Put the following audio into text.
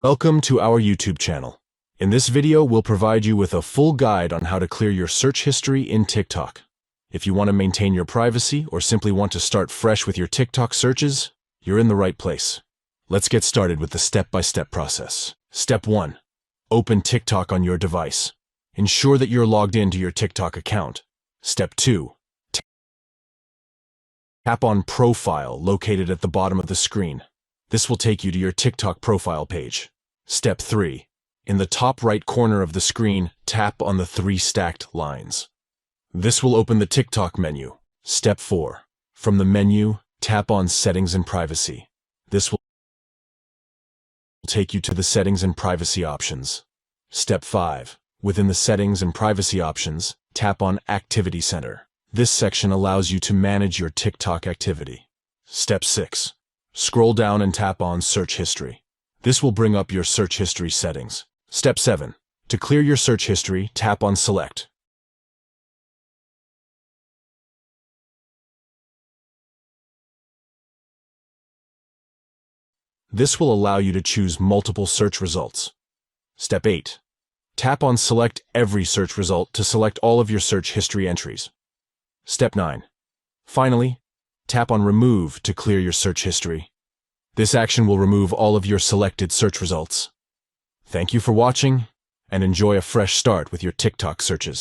Welcome to our YouTube channel. In this video, we'll provide you with a full guide on how to clear your search history in TikTok. If you want to maintain your privacy or simply want to start fresh with your TikTok searches, you're in the right place. Let's get started with the step-by-step process. Step 1. Open TikTok on your device. Ensure that you're logged into your TikTok account. Step 2. Tap on Profile located at the bottom of the screen. This will take you to your TikTok profile page. Step 3. In the top right corner of the screen, tap on the 3 stacked lines. This will open the TikTok menu. Step 4. From the menu, tap on Settings and Privacy. This will take you to the Settings and Privacy options. Step 5. Within the Settings and Privacy options, tap on Activity Center. This section allows you to manage your TikTok activity. Step 6. Scroll down and tap on Search History. This will bring up your search history settings. Step 7. To clear your search history, tap on Select. This will allow you to choose multiple search results. Step 8. Tap on Select every search result to select all of your search history entries. Step 9. Finally, tap on Remove to clear your search history. This action will remove all of your selected search results. Thank you for watching, and enjoy a fresh start with your TikTok searches.